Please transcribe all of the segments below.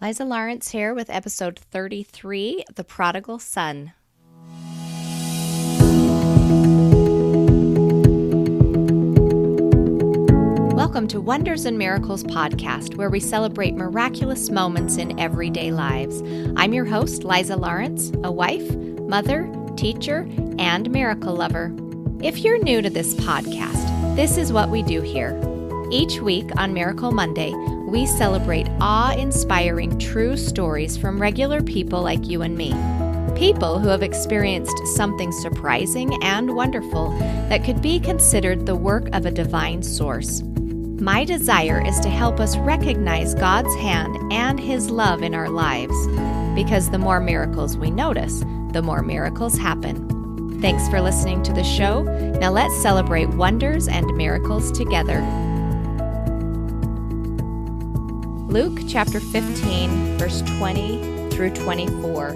Liza Lawrence here with episode 33, The Prodigal Son. Welcome to Wonders and Miracles podcast, where we celebrate miraculous moments in everyday lives. I'm your host, Liza Lawrence, a wife, mother, teacher, and miracle lover. If you're new to this podcast, this is what we do here. Each week on Miracle Monday, we celebrate awe-inspiring true stories from regular people like you and me. People who have experienced something surprising and wonderful that could be considered the work of a divine source. My desire is to help us recognize God's hand and His love in our lives, because the more miracles we notice, the more miracles happen. Thanks for listening to the show. Now let's celebrate wonders and miracles together. Luke chapter 15, verse 20 through 24.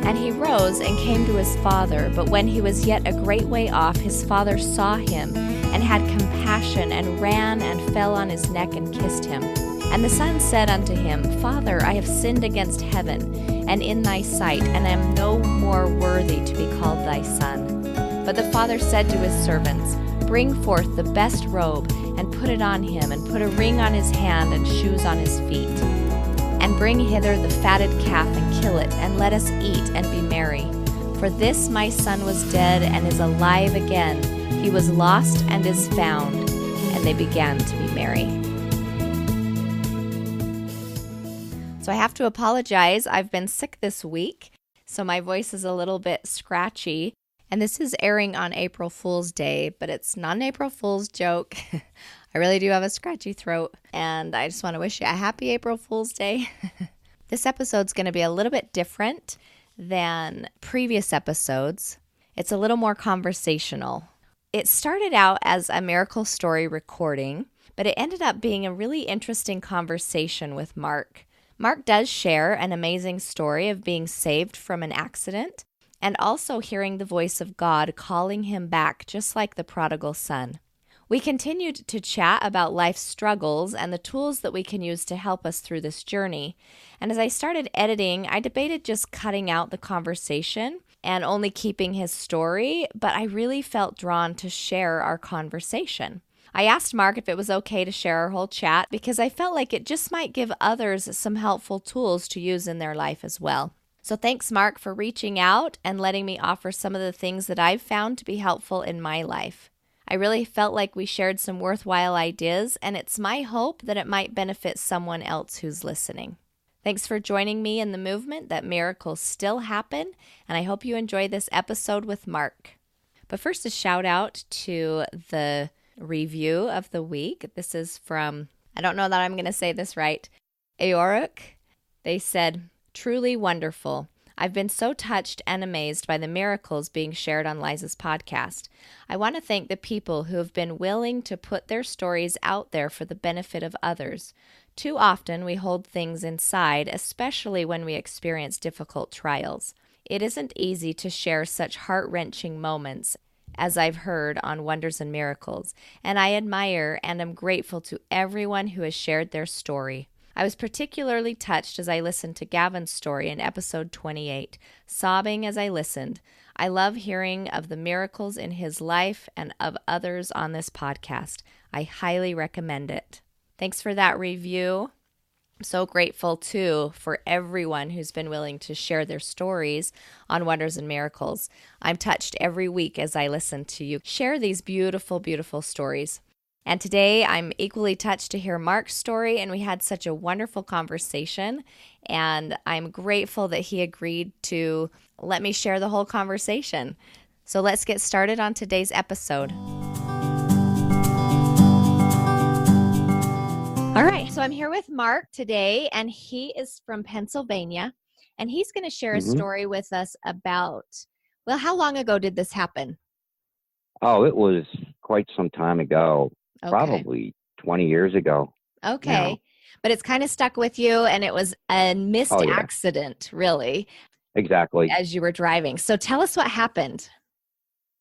And he rose and came to his father, but when he was yet a great way off, his father saw him and had compassion and ran and fell on his neck and kissed him. And the son said unto him, Father, I have sinned against heaven and in thy sight, and am no more worthy to be called thy son. But the father said to his servants, Bring forth the best robe, and put it on him, and put a ring on his hand, and shoes on his feet. And bring hither the fatted calf, and kill it, and let us eat and be merry. For this my son was dead, and is alive again. He was lost, and is found. And they began to be merry. So I have to apologize. I've been sick this week, so my voice is a little bit scratchy. And this is airing on April Fool's Day, but it's not an April Fool's joke. I really do have a scratchy throat, and I just want to wish you a happy April Fool's Day. This episode's going to be a little bit different than previous episodes. It's a little more conversational. It started out as a miracle story recording, but it ended up being a really interesting conversation with Mark. Mark does share an amazing story of being saved from an accident, and also hearing the voice of God calling him back, just like the prodigal son. We continued to chat about life's struggles and the tools that we can use to help us through this journey. And as I started editing, I debated just cutting out the conversation and only keeping his story, but I really felt drawn to share our conversation. I asked Mark if it was okay to share our whole chat, because I felt like it just might give others some helpful tools to use in their life as well. So thanks, Mark, for reaching out and letting me offer some of the things that I've found to be helpful in my life. I really felt like we shared some worthwhile ideas, and it's my hope that it might benefit someone else who's listening. Thanks for joining me in the movement that miracles still happen, and I hope you enjoy this episode with Mark. But first, a shout out to the review of the week. This is from, I don't know that I'm going to say this right, Aoruk. They said, Truly wonderful. I've been so touched and amazed by the miracles being shared on Liza's podcast. I want to thank the people who have been willing to put their stories out there for the benefit of others. Too often we hold things inside, especially when we experience difficult trials. It isn't easy to share such heart-wrenching moments as I've heard on Wonders and Miracles, and I admire and am grateful to everyone who has shared their story. I was particularly touched as I listened to Gavin's story in episode 28, sobbing as I listened. I love hearing of the miracles in his life and of others on this podcast. I highly recommend it. Thanks for that review. I'm so grateful, too, for everyone who's been willing to share their stories on Wonders and Miracles. I'm touched every week as I listen to you share these beautiful, beautiful stories. And today I'm equally touched to hear Mark's story, and we had such a wonderful conversation, and I'm grateful that he agreed to let me share the whole conversation. So let's get started on today's episode. All right, so I'm here with Mark today, and he is from Pennsylvania, and he's going to share a story with us about, well, how long ago did this happen? Oh, it was quite some time ago. Okay. Probably 20 years ago. Okay. Now. But it's kind of stuck with you, and it was a missed accident, really. Exactly. As you were driving. So tell us what happened.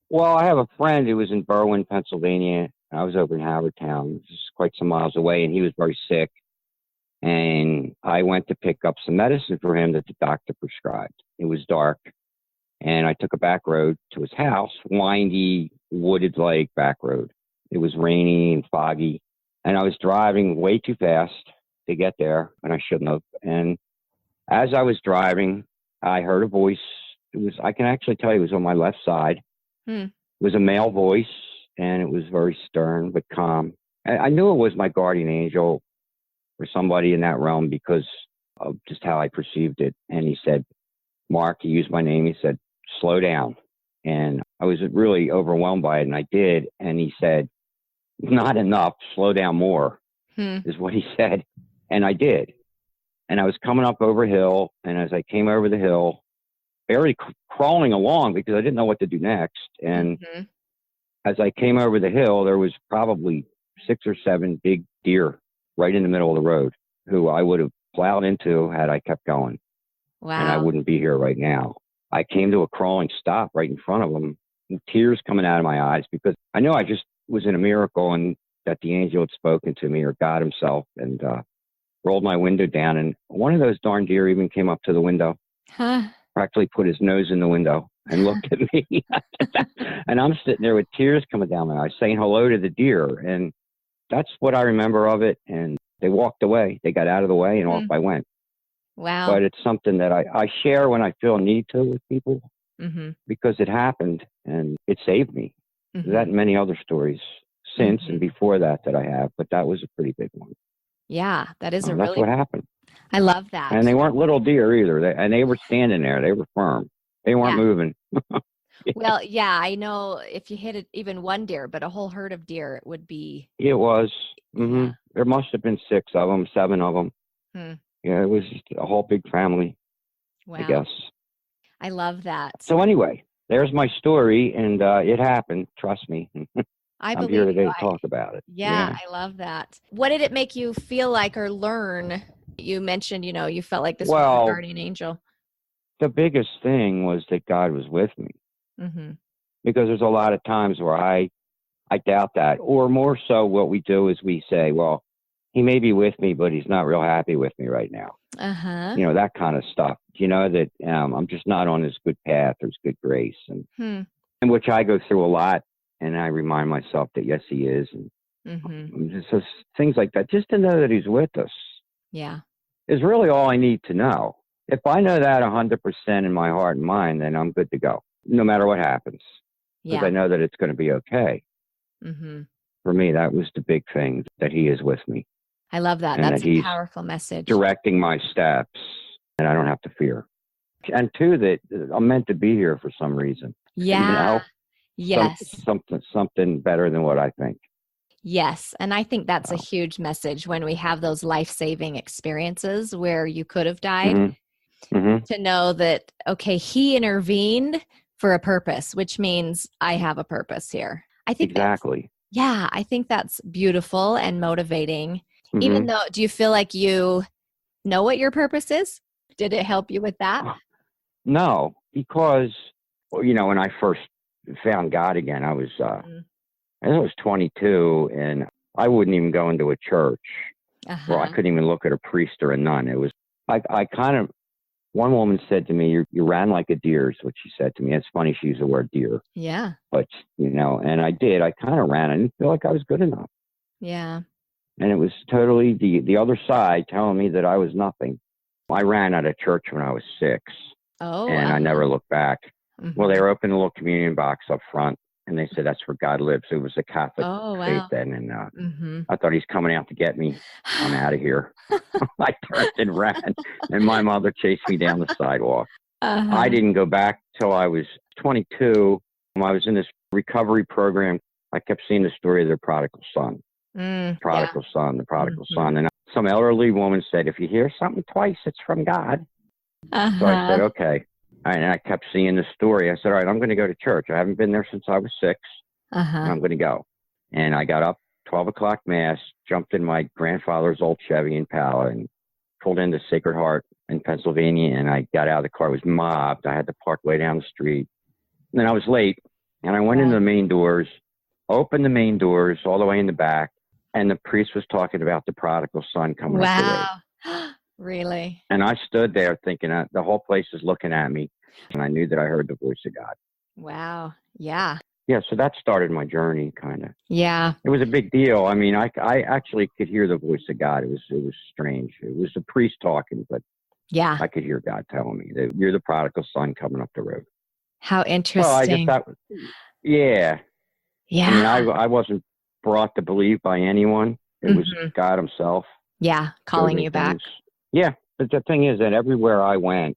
Well, I have a friend who was in Berwyn, Pennsylvania. I was over in Havertown, just quite some miles away, and he was very sick. And I went to pick up some medicine for him that the doctor prescribed. It was dark, and I took a back road to his house, windy, wooded like back road. It was rainy and foggy, and I was driving way too fast to get there, and I shouldn't have. And as I was driving, I heard a voice. I can actually tell you it was on my left side. It was a male voice, and it was very stern but calm. I knew it was my guardian angel or somebody in that realm because of just how I perceived it. And he said, Mark, he used my name. He said, slow down. And I was really overwhelmed by it, and I did. And he said, not enough, slow down more, is what he said. And I did. And I was coming up over a hill, and as I came over the hill, barely crawling along because I didn't know what to do next. And as I came over the hill, there was probably 6 or 7 big deer right in the middle of the road who I would have plowed into had I kept going. Wow. And I wouldn't be here right now. I came to a crawling stop right in front of them, and tears coming out of my eyes because I know I just was in a miracle and that the angel had spoken to me or God himself, and rolled my window down. And one of those darn deer even came up to the window, practically put his nose in the window and looked at me. And I'm sitting there with tears coming down my eyes saying hello to the deer. And that's what I remember of it. And they walked away. They got out of the way and off I went. Wow. But it's something that I share when I feel a need to with people because it happened and it saved me. That and many other stories since and before that I have, but that was a pretty big one. Yeah, that is That's what happened. I love that. And they weren't little deer either. They were standing there. They were firm. They weren't moving. Well, yeah, I know if you hit even one deer, but a whole herd of deer, it would be. It was. There must have been 6 of them, 7 of them. Yeah, it was just a whole big family, I guess. I love that. So anyway, there's my story, and it happened. Trust me. I'm here today to talk about it. Yeah, I love that. What did it make you feel like or learn? You mentioned, you felt like this was a guardian angel. The biggest thing was that God was with me. Because there's a lot of times where I doubt that. Or more so what we do is we say, well, he may be with me, but he's not real happy with me right now. That kind of stuff. That I'm just not on his good path or his good grace. And which I go through a lot. And I remind myself that, yes, he is. And just things like that. Just to know that he's with us. Yeah. Is really all I need to know. If I know that 100% in my heart and mind, then I'm good to go, no matter what happens. Because I know that it's going to be okay. For me, that was the big thing, that he is with me. I love that. And that's that a powerful message. Directing my steps, and I don't have to fear. And 2, that I'm meant to be here for some reason. Yeah. Yes. Something better than what I think. Yes. And I think that's a huge message when we have those life-saving experiences where you could have died, to know that, okay, he intervened for a purpose, which means I have a purpose here. I think exactly. I think that's beautiful and motivating. Even though, do you feel like you know what your purpose is? Did it help you with that? No, because, when I first found God again, I was 22, and I wouldn't even go into a church. Well, I couldn't even look at a priest or a nun. It was, I kind of, one woman said to me, you ran like a deer, is what she said to me. It's funny she used the word deer. Yeah. But, and I did. I kind of ran. I didn't feel like I was good enough. Yeah. And it was totally the other side telling me that I was nothing. I ran out of church when I was 6. Oh. And I never looked back. Well, they were opening a little communion box up front, and they said that's where God lives. It was a Catholic faith then, and I thought he's coming out to get me. I'm out of here. I turned and ran, and my mother chased me down the sidewalk. I didn't go back till I was 22. I was in this recovery program. I kept seeing the story of the prodigal son. The prodigal son. And some elderly woman said, if you hear something twice, it's from God. So I said, okay. And I kept seeing the story. I said, all right, I'm going to go to church. I haven't been there since I was 6. And I'm going to go. And I got up, 12 o'clock mass, jumped in my grandfather's old Chevy Impala and pulled into Sacred Heart in Pennsylvania. And I got out of the car. It was mobbed. I had to park way down the street. And then I was late. And I went into the main doors, opened the main doors all the way in the back. And the priest was talking about the prodigal son coming up the road. Really? And I stood there thinking the whole place is looking at me, and I knew that I heard the voice of God. Wow. Yeah. Yeah, so that started my journey, kind of. Yeah. It was a big deal. I mean, I actually could hear the voice of God. It was strange. It was a priest talking, but Yeah. I could hear God telling me that you're the prodigal son coming up the road. How Well, I guess interesting. that was, yeah. I mean, Yeah. I wasn't brought to believe by anyone. It was Hmm. God himself Yeah. showed Calling me you back. things. Yeah, but the thing is that everywhere I went,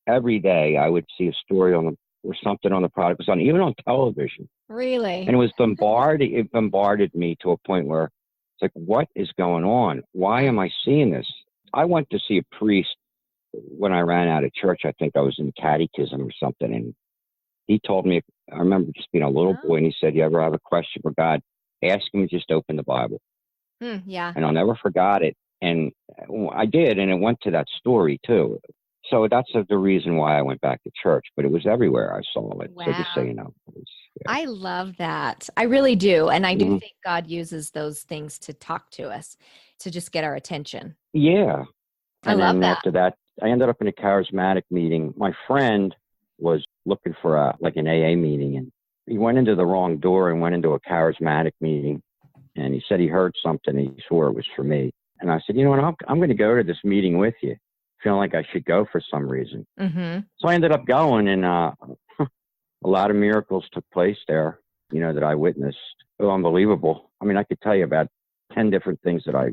every day I would see a story or something on the prodigal son, even on television. And Really? it bombarded me to a point where it's like, what is going on? Why am I seeing this? I went to see a priest when I ran out of church. I think I was in catechism or something. And he told me, I remember just being a little Oh. boy, and he said, you ever have a question for God? Ask him to just open the Bible. Yeah. And I'll never forgot it. And I did, and it went to that story too. So that's the reason why I went back to church, but it was everywhere I saw it. So just so Wow. you know. Yeah. I love that. I really do. And I do Mhm. think God uses those things to talk to us, to just get our attention. Yeah. I And love then that. after that, I ended up in a charismatic meeting. My friend was looking for an AA meeting, and he went into the wrong door and went into a charismatic meeting. And he said he heard something, and he swore it was for me. And I said, you know what, I'm going to go to this meeting with you. Feeling like I should go for some reason. Mm-hmm. So I ended up going, and a lot of miracles took place there, that I witnessed. Oh, unbelievable. I mean, I could tell you about 10 different things that I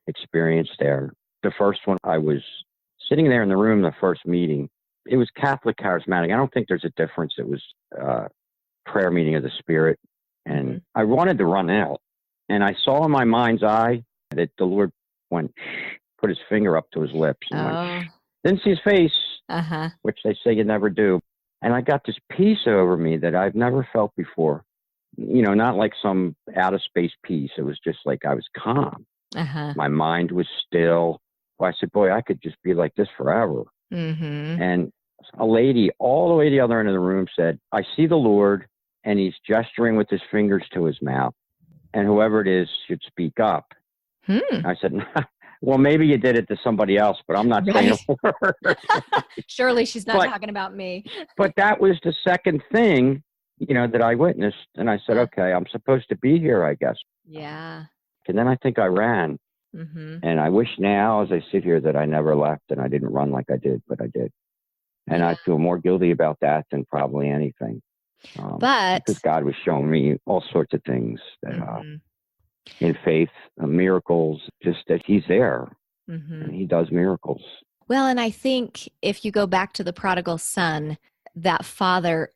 experienced there. The first one, I was sitting there in the room, the first meeting. It was Catholic charismatic. I don't think there's a difference. It was prayer meeting of the Spirit. And Mm-hmm. I wanted to run out. And I saw in my mind's eye that the Lord went, shh, put his finger up to his lips and went, Oh. shh. Didn't see his face, Uh-huh. which they say you never do. And I got this peace over me that I've never felt before. Not like some out of space peace. It was just like I was calm. Uh-huh. My mind was still. Well, I said, boy, I could just be like this forever. Mm-hmm. And a lady all the way to the other end of the room said, I see the Lord, and he's gesturing with his fingers to his mouth. And whoever it is should speak up. I said, well, maybe you did it to somebody else, but I'm not saying a word. Surely she's not talking about me. But that was the second thing, that I witnessed. And I said, okay, I'm supposed to be here, I guess. Yeah. And then I think I ran. Mm-hmm. And I wish now, as I sit here, that I never left and I didn't run like I did, but I did. And I feel more guilty about that than probably anything. Because God was showing me all sorts of things that, in faith, miracles, just that he's there and he does miracles. Well, and I think if you go back to the prodigal son, that father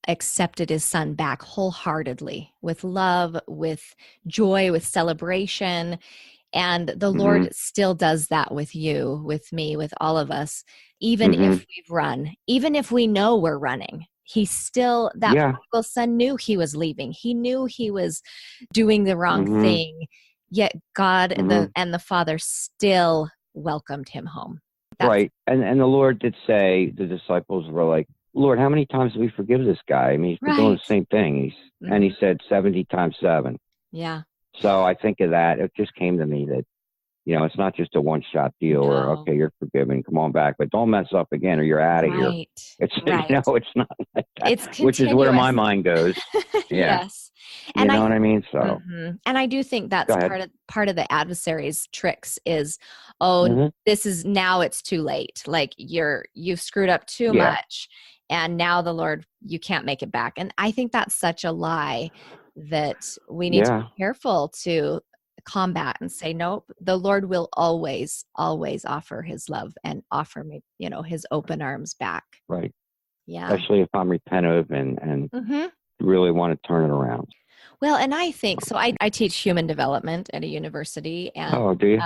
accepted his son back wholeheartedly with love, with joy, with celebration. And the Lord still does that with you, with me, with all of us, even if we've run, even if we know we're running. He still, that prodigal son knew he was leaving. He knew he was doing the wrong thing, yet God and the Father still welcomed him home. Right. And the Lord did say, the disciples were like, Lord, how many times do we forgive this guy? I mean, he's been doing the same thing. And he said 70 times 7. Yeah. So I think of that. It just came to me that, it's not just a one-shot deal or, okay, you're forgiven, come on back, but don't mess up again or you're out of here. It's, it's not like that, it's which is where my mind goes. Yeah. Yes. You know what I mean? So, and I do think that's part of the adversary's tricks is, this is now it's too late. Like you've screwed up too much. And now the Lord, you can't make it back. And I think that's such a lie that we need to be careful to combat and say, nope, the Lord will always, always offer his love and offer me, his open arms back. Right. Yeah. Especially if I'm repentive and really want to turn it around. Well, and I think, so I teach human development at a university. And, oh, do you?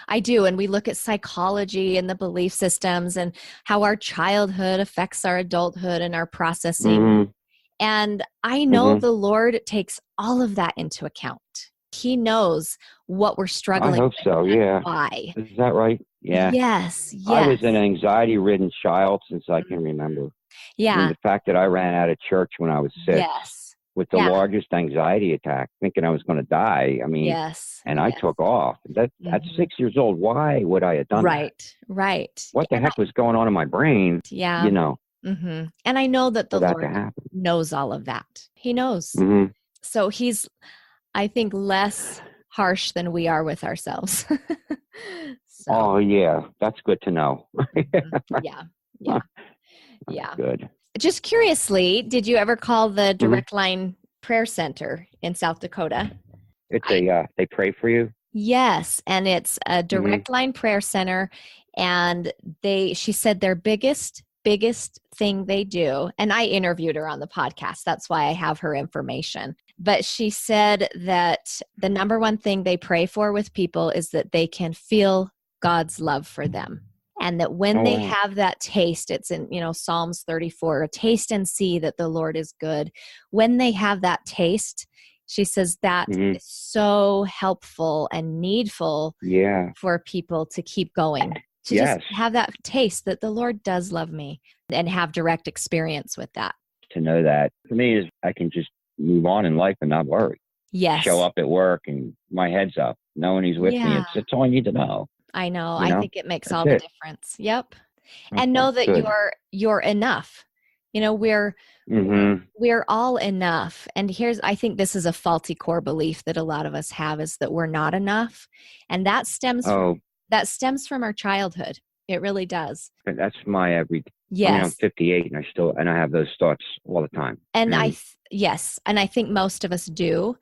I do. And we look at psychology and the belief systems and how our childhood affects our adulthood and our processing. And I know the Lord takes all of that into account. He knows what we're struggling with. I hope so, yeah. Why? Is that right? Yeah. Yes. I was an anxiety-ridden child since I can remember. Yeah. I mean, the fact that I ran out of church when I was 6. Yes. with the largest anxiety attack, thinking I was going to die. I mean, Yes. and I took off. At 6 years old, why would I have done that? Right. What the heck was going on in my brain? Yeah. You know, And I know that the for that to Lord happen. knows all of that. He knows. Mm-hmm. So he's, I think, less harsh than we are with ourselves. So, Oh, yeah. That's good to know. Yeah. Good. Just curiously, did you ever call the Direct Line Prayer Center in South Dakota? It's they pray for you? Yes, and it's a Direct Line Prayer Center, and she said their biggest thing they do, and I interviewed her on the podcast. That's why I have her information. But she said that the number one thing they pray for with people is that they can feel God's love for them. And that when they have that taste, it's in, Psalms 34, taste and see that the Lord is good. When they have that taste, she says that is so helpful and needful for people to keep going, to just have that taste that the Lord does love me and have direct experience with that. To know that, for me, is I can just move on in life and not worry. Yes. Show up at work and my head's up, knowing he's with me. It's all I need to know. I know. I think it makes all the difference. Yep. And know that you're enough. We're all enough. And I think this is a faulty core belief that a lot of us have, is that we're not enough. And that stems from our childhood. It really does. That's my every. Yes. I mean, I'm 58 and I have those thoughts all the time. And and I think most of us do.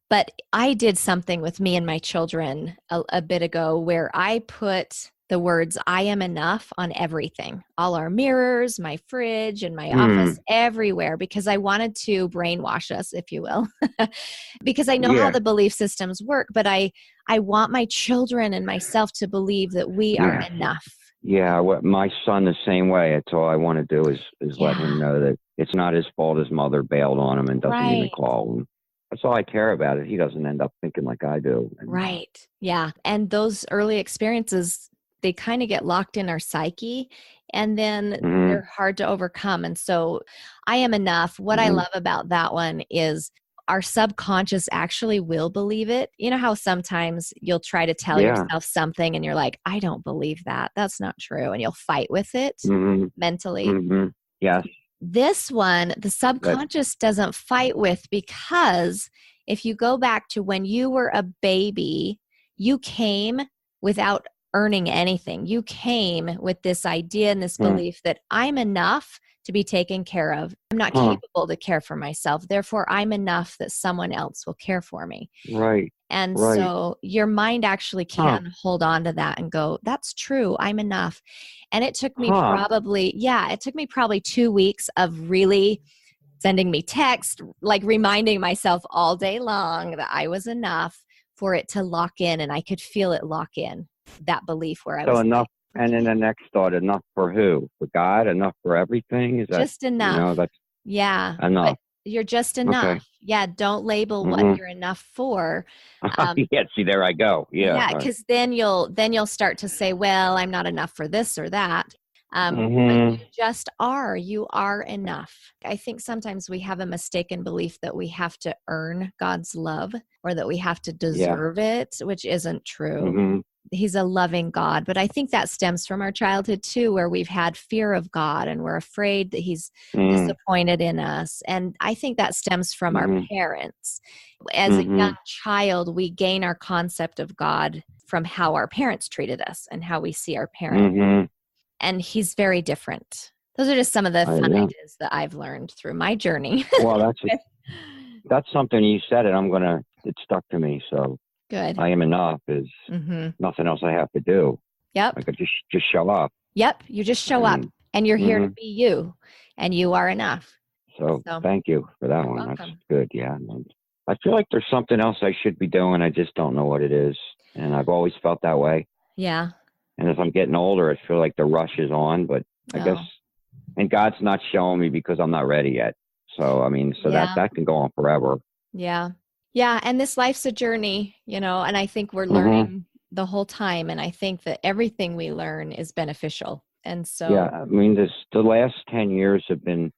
But I did something with me and my children a bit ago where I put the words "I am enough" on everything, all our mirrors, my fridge, and my office, everywhere, because I wanted to brainwash us, if you will, because I know how the belief systems work. But I want my children and myself to believe that we are enough. Yeah, my son the same way. That's all I want to do is let him know that it's not his fault his mother bailed on him and doesn't even call him. That's all I care about. He doesn't end up thinking like I do. Right. Yeah. And those early experiences, they kind of get locked in our psyche, and then they're hard to overcome. And so I am enough. What I love about that one is our subconscious actually will believe it. You know how sometimes you'll try to tell yourself something and you're like, I don't believe that. That's not true. And you'll fight with it mentally. Yes. This one, the subconscious doesn't fight with, because if you go back to when you were a baby, you came without earning anything. You came with this idea and this belief that I'm enough to be taken care of. I'm not capable to care for myself. Therefore, I'm enough that someone else will care for me. Right. And so your mind actually can hold on to that and go, that's true. I'm enough. And it took me probably 2 weeks of really sending me text, like reminding myself all day long that I was enough for it to lock in, and I could feel it lock in, that belief where I was enough. And then the next thought, enough for who? For God? Enough for everything? Is that just enough? That's enough. You're just enough. Okay. Yeah. Don't label what you're enough for. See, there I go. Yeah. Because then you'll start to say, well, I'm not enough for this or that. But you just are. You are enough. I think sometimes we have a mistaken belief that we have to earn God's love or that we have to deserve it, which isn't true. He's a loving God. But I think that stems from our childhood too, where we've had fear of God and we're afraid that he's disappointed in us. And I think that stems from our parents. As a young child, we gain our concept of God from how our parents treated us and how we see our parents. And he's very different. Those are just some of the fun ideas that I've learned through my journey. Well, that's something you said, and it stuck to me. So good. I am enough is nothing else I have to do. Yep. I could just show up. Yep. You just show up, and you're here to be you, and you are enough. So thank you for that one. Welcome. That's good. Yeah. And I feel like there's something else I should be doing. I just don't know what it is. And I've always felt that way. Yeah. And as I'm getting older, I feel like the rush is on, but I guess, and God's not showing me because I'm not ready yet. So, I mean, that can go on forever. Yeah. Yeah. And this life's a journey, and I think we're learning the whole time. And I think that everything we learn is beneficial. And so, I mean, the last 10 years have been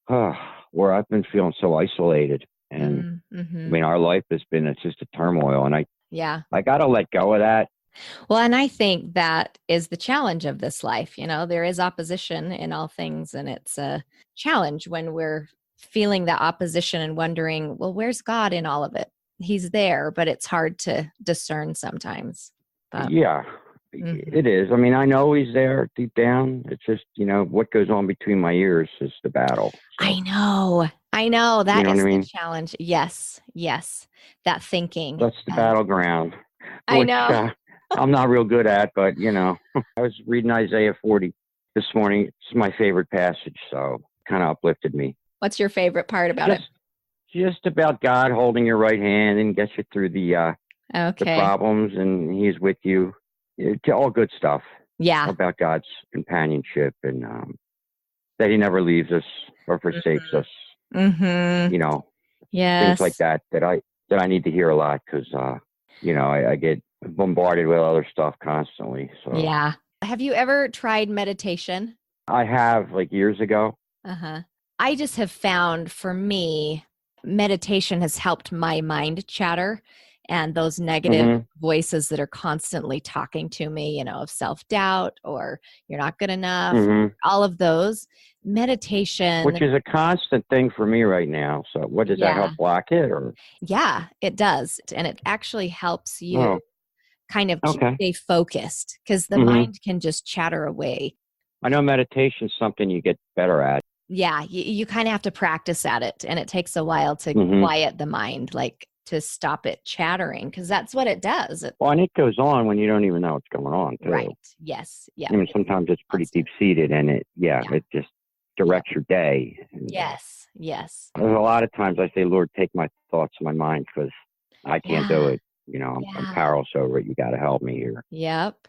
where I've been feeling so isolated. And I Mm-hmm. mean, our life has been, it's just a turmoil. And Yeah. I got to let go of that. Well, and I think that is the challenge of this life. There is opposition in all things, and it's a challenge when we're feeling that opposition and wondering, well, where's God in all of it? He's there, but it's hard to discern sometimes. But Yeah, mhm. it is. I mean, I know he's there deep down. It's just, what goes on between my ears is the battle. So, I know. I know. you That know what I is the mean? challenge. Yes. Yes. That thinking. That's the And battleground, I which know. I'm not real good at, but, I was reading Isaiah 40 this morning. It's my favorite passage, so kind of uplifted me. What's your favorite part about it? Just about God holding your right hand and gets you through the Okay. problems, and he's with you. It's all good stuff Yeah. about God's companionship, and that he never leaves us or forsakes us. Mm-hmm. Things like Yes. that I need to hear a lot because I get bombarded with other stuff constantly. So Yeah. Have you ever tried meditation? I have, like, years ago. Uh-huh. I just have found, for me, meditation has helped my mind chatter and those negative Hmm. voices that are constantly talking to me, of self-doubt or you're not good enough, Hmm. all of those. Meditation, Which is a constant thing for me right now. So what does that yeah, help block it, or? yeah, it does. And it actually helps you Oh, kind of okay. stay focused because the Hmm. mind can just chatter away. I know meditation's something you get better at. Yeah, you kind of have to practice at it, and it takes a while to Hmm. quiet the mind, like to stop it chattering, because that's what it does. Well, and it goes on when you don't even know what's going on Right. too. Yes. Yeah. I mean, It's sometimes it's pretty deep constant. seated, and Yeah. it just Yeah. directs your day. And Yes. Yes. there's a lot of times I say, Lord, take my thoughts and my mind because I can't do Yeah. it. I'm Yeah. powerless over it. You got to help me here Yep.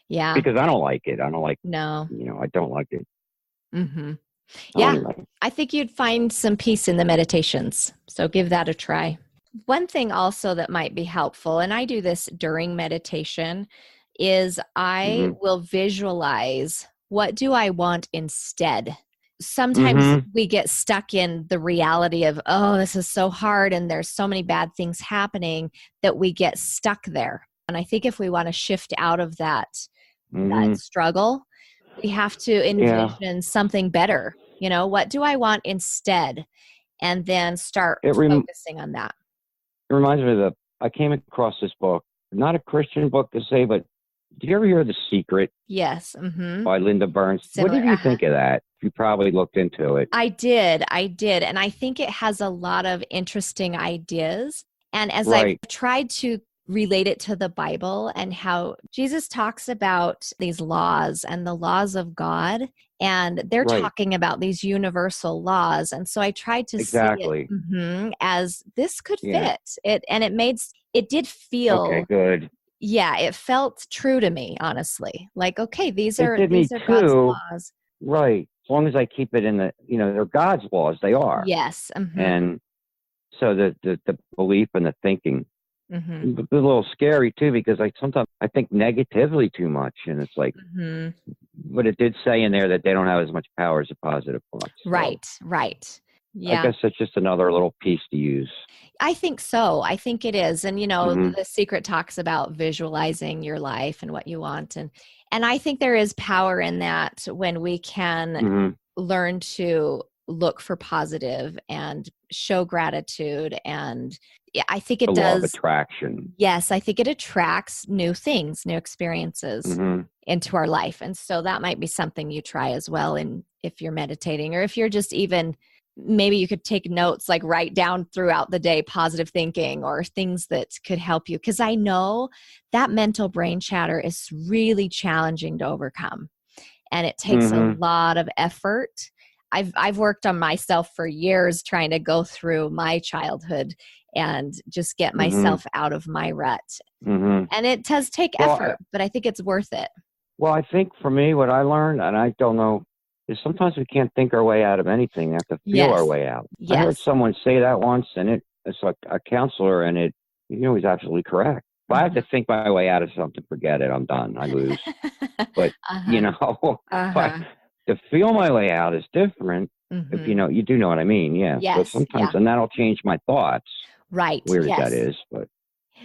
Yeah. because I don't like it. I don't like, No. I don't like it. Mm-hmm. I don't Yeah. even like it. I think you'd find some peace in the meditations. So give that a try. One thing also that might be helpful, and I do this during meditation, is I Hmm. will visualize what do I want instead. Sometimes Hmm. we get stuck in the reality of, oh, this is so hard and there's so many bad things happening that we get stuck there. And I think if we want to shift out of that Hmm. struggle, we have to Yeah. envision something better. What do I want instead? And then start It, rem- focusing on that. it reminds me I came across this book, not a Christian book to say, but did you ever hear The Secret Yes. Mm-hmm. by Linda Burns? What Similar. did you Uh-huh. think of that? You probably looked into it. I did. I did. And I think it has a lot of interesting ideas. And as I've Right. tried to relate it to the Bible and how Jesus talks about these laws and the laws of God, and they're Right. talking about these universal laws. And so I tried to see it Exactly. as this could Yeah. fit it. And it did Okay, feel, good. yeah, it felt true to me, honestly. Like, okay, these It are did me God's too. laws. Right. As long as I keep it in they're God's laws. They are. Yes. Mm-hmm. And so the belief and the thinking, Mm-hmm. it's a little scary too, because sometimes I think negatively too much. And it's like, Mm-hmm. but it did say in there that they don't have as much power as a positive thought. So Right, right. I Yeah, guess that's just another little piece to use. I think so. I think it is. And Hmm. the secret talks about visualizing your life and what you want, and I think there is power in that when we can Hmm. learn to look for positive and show gratitude. And yeah, I think The it law of does. attraction. Yes, I think it attracts new things, new experiences Hmm. into our life. And so that might be something you try as well. And if you're meditating, or if you're just even, maybe you could take notes, like write down throughout the day positive thinking or things that could help you. Because I know that mental brain chatter is really challenging to overcome. And it takes a Hmm. lot of effort. I've worked on myself for years trying to go through my childhood and just get Hmm. myself out of my rut. Hmm. And it does take Well, effort, but I think it's worth it. I think for me, what I learned, and I don't know, is sometimes we can't think our way out of anything. We have to feel our Yes. way out. I heard Yes. someone say that once, and it's like a counselor, and he's absolutely correct. If I have to think my way out of something, forget it. I'm done. I lose. But, Uh-huh. if Uh-huh. to feel my way out is different. If Hmm. you do know what I mean. Yeah. So Yes. sometimes, Yeah. and that'll change my thoughts. Right. Weird as that Yes. is, but.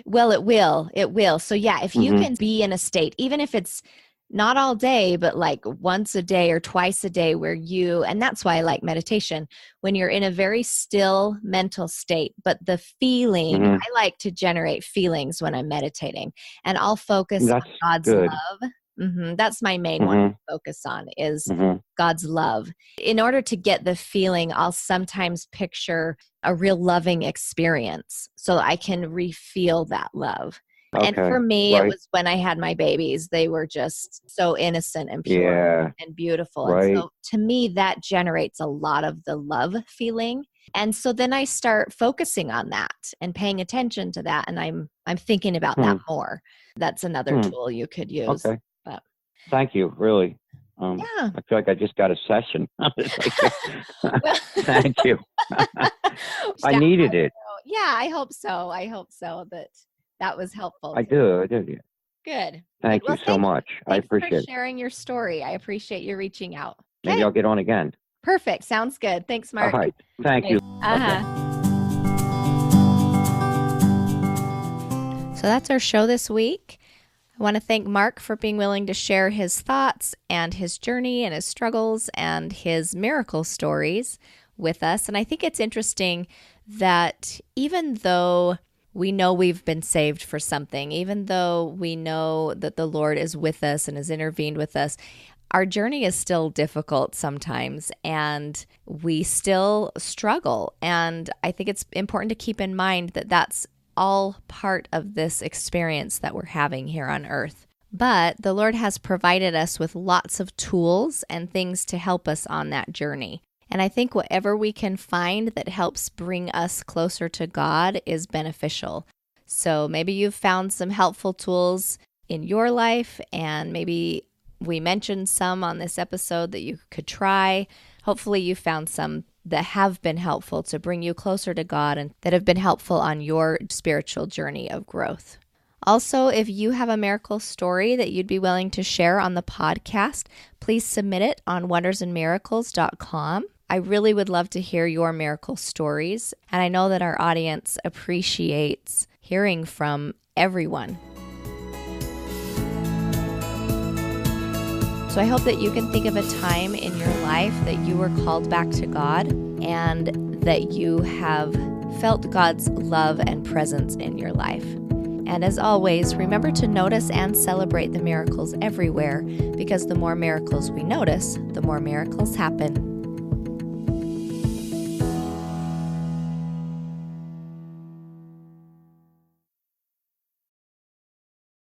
Well, it will. It will. So, yeah, if you Hmm. can be in a state, even if it's not all day, but like once a day or twice a day, and that's why I like meditation, when you're in a very still mental state, but the feeling, Hmm. I like to generate feelings when I'm meditating, and I'll focus That's on God's good. love. That's my main one Hmm. to focus on is Hmm. God's love. In order to get the feeling, I'll sometimes picture a real loving experience so I can re-feel that love. And Okay. for me, it Right. was when I had my babies. They were just so innocent and pure Yeah. and beautiful. And Right. so to me, that generates a lot of the love feeling. And so then I start focusing on that and paying attention to that. And I'm thinking about that Hmm. more. That's another Hmm. tool you could use. Okay. But Thank you. Really. yeah. I feel like I just got a session. It's like, Well, thank you. I yeah, needed it. yeah, I hope so. I hope so that was helpful. I do. I do. Yeah. Good. Good. Thank you Well, so much. I thanks for appreciate it. sharing your story. I appreciate you reaching out. Maybe Okay. I'll get on again. Perfect. Sounds good. Thanks, All Mark. right. Thank Okay. you. Okay. Uh-huh. So that's our show this week. I want to thank Mark for being willing to share his thoughts and his journey and his struggles and his miracle stories with us. And I think it's interesting that even though we know we've been saved for something, even though we know that the Lord is with us and has intervened with us, our journey is still difficult sometimes and we still struggle. And I think it's important to keep in mind that that's all part of this experience that we're having here on earth. But the Lord has provided us with lots of tools and things to help us on that journey. And I think whatever we can find that helps bring us closer to God is beneficial. So maybe you've found some helpful tools in your life, and maybe we mentioned some on this episode that you could try. Hopefully you found some that have been helpful to bring you closer to God and that have been helpful on your spiritual journey of growth. Also, if you have a miracle story that you'd be willing to share on the podcast, please submit it on wondersandmiracles.com. I really would love to hear your miracle stories, and I know that our audience appreciates hearing from everyone. So I hope that you can think of a time in your life that you were called back to God and that you have felt God's love and presence in your life. And as always, remember to notice and celebrate the miracles everywhere, because the more miracles we notice, the more miracles happen.